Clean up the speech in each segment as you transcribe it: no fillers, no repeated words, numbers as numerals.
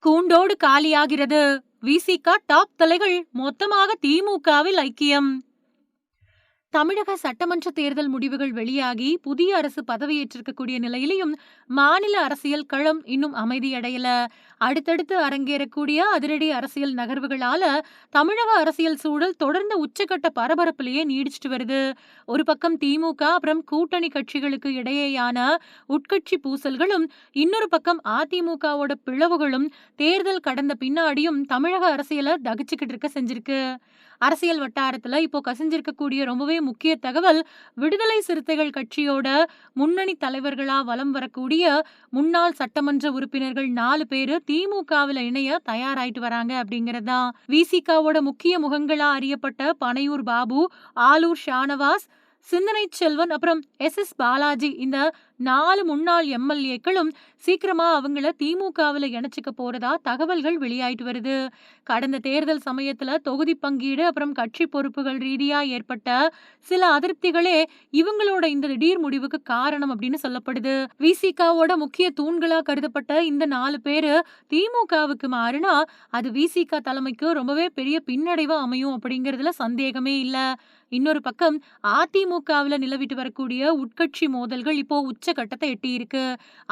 கூண்டோடு காலியாகிறது. விசிக top தலைகள் மொத்தமாக திமுகவில் ஐக்கியம். தமிழக சட்டமன்ற தேர்தல் முடிவுகள் வெளியாகி புதிய அரசு பதவியேற்றிருக்கக்கூடிய நிலையிலும் மாநில அரசியல் களம் இன்னும் அமைதியடையல. அடுத்தடுத்து அரங்கேறக்கூடிய அதிரடி அரசியல் நகர்வுகளால தமிழக அரசியல் சூழல் தொடர்ந்து உச்சக்கட்ட பரபரப்பிலேயே நீடிச்சிட்டு வருது. ஒரு பக்கம் திமுக அப்புறம் கூட்டணி கட்சிகளுக்கு இடையேயான உட்கட்சி பூசல்களும், இன்னொரு பக்கம் அதிமுகவோட பிளவுகளும் தேர்தல் கடந்த பின்னாடியும் தமிழக அரசியலை தகிச்சுக்கிட்டு இருக்க செஞ்சிருக்கு. அரசியல் வட்டாரத்துல இப்போ கசிஞ்சிருக்கக்கூடிய ரொம்பவே முக்கிய தகவல், விடுதலை சிறுத்தைகள் கட்சியோட முன்னணி தலைவர்களா வலம் வரக்கூடிய முன்னாள் சட்டமன்ற உறுப்பினர்கள் 4 பேரு திமுகவில் இணைய தயாராயிட்டு வராங்க அப்படிங்கறதுதான். விசிகாவோட முக்கிய முகங்களா அறியப்பட்ட பனையூர் பாபு, ஆலூர் ஷானவாஸ், சிந்தனை செல்வன் அப்புறம் எஸ் பாலாஜி, இந்த 4 முன்னாள் எம்எல்ஏக்களும் சீக்கிரமா அவங்கள திமுகவில் இணைச்சுக்க போறதா தகவல்கள் வெளியாயிட்டு வருது. கடந்த தேர்தல் சமயத்துல தொகுதி பங்கீடு அப்புறம் கட்சி பொறுப்புகள் ரீதியா ஏற்பட்ட சில அதிருப்திகளே இவங்களோட இந்த திடீர் முடிவுக்கு காரணம் அப்படின்னு சொல்லப்படுது. விசிகாவோட முக்கிய தூண்களா கருதப்பட்ட இந்த 4 பேரு திமுகவுக்கு மாறினா அது விசிக தலைமைக்கு ரொம்பவே பெரிய பின்னடைவா அமையும் அப்படிங்கறதுல சந்தேகமே இல்ல. இன்னொரு பக்கம் அதிமுகவுல நிலவிட்டு வரக்கூடிய உட்கட்சி மோதல்கள் இப்போ உச்சகட்டத்தை எட்டி இருக்கு.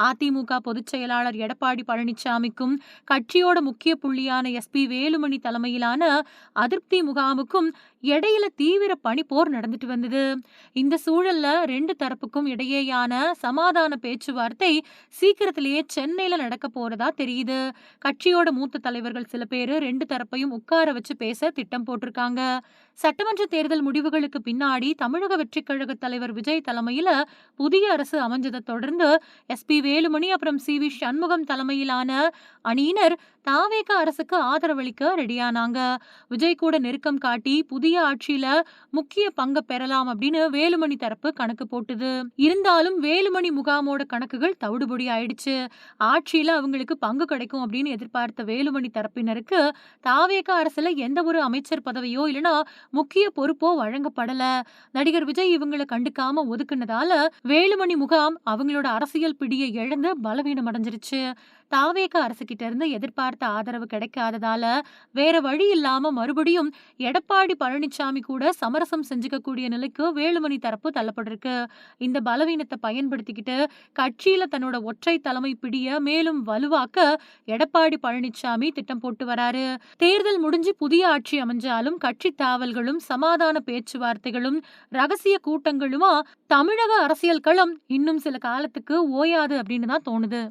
அதிமுக பொதுச் செயலாளர் எடப்பாடி பழனிசாமிக்கும் கட்சியோட முக்கிய புள்ளியான எஸ்பி வேலுமணி தலைமையிலான அதிருப்தி முகாமுக்கும் இடையில தீவிர பனிப்போர் நடந்துட்டு வந்தது. இந்த சூழல்ல 2 தரப்புக்கும் இடையேயான சமாதான பேச்சுவார்த்தை சீக்கிரத்திலேயே சென்னையில நடக்க போறதா தெரியுது. கட்சியோட மூத்த தலைவர்கள் சில பேரு 2 தரப்பையும் உட்கார வச்சு பேச திட்டம் போட்டிருக்காங்க. சட்டமன்ற தேர்தல் முடிவுகளுக்கு பின்னாடி தமிழக வெற்றிக் கழக தலைவர் விஜய் தலைமையில புதிய அரசு அமைஞ்சதை தொடர்ந்து எஸ்பி வேலுமணி அப்புறம் சி.வி. சண்முகம் தலைமையிலான அணியினர் தாவேக அரசுக்கு ஆதரவளிக்க ரெடியானாங்க. விஜய் கூட நெருக்கம் காட்டி புதிய ஆட்சியில முக்கிய பங்கு பெறலாம் அப்படின்னு வேலுமணி தரப்பு கணக்கு போட்டுது. இருந்தாலும் வேலுமணி முகாமோட கணக்குகள் தவிடுபொடி ஆயிடுச்சு. ஆட்சியில அவங்களுக்கு பங்கு கிடைக்கும் அப்படின்னு எதிர்பார்த்த வேலுமணி தரப்பினருக்கு தாவேக அரசுல எந்த ஒரு அமைச்சர் பதவியோ இல்லனா முக்கிய பொறுப்போ வழங்கப்படல. நடிகர் விஜய் இவங்களை கண்டுக்காம ஒதுக்குனதால வேலுமணி முகாம் அவங்களோட அரசியல் பிடியை இழந்து பலவீனம் அடைஞ்சிருச்சு. தாவேக அரசு கிட்ட இருந்து எதிர்பார்த்த ஆதரவு கிடைக்காததால வேற வழி இல்லாம மறுபடியும் எடப்பாடி பழனிசாமி கூட சமரசம் செஞ்சுக்க கூடிய நிலைக்கு வேலுமணி தரப்பு தள்ளப்பட்டிருக்கு. இந்த பலவீனத்தை பயன்படுத்திக்கிட்டு கட்சியில தன்னோட ஒற்றை தலைமை பிடிய மேலும் வலுவாக்க எடப்பாடி பழனிசாமி திட்டம் போட்டு வராரு. தேர்தல் முடிஞ்சு புதிய ஆட்சி அமைஞ்சாலும் கட்சி தாவல்களும் சமாதான பேச்சுவார்த்தைகளும் ரகசிய கூட்டங்களுமா தமிழக அரசியல் களம் இன்னும் சில காலத்துக்கு ஓயாது அப்படின்னு தான் தோணுது.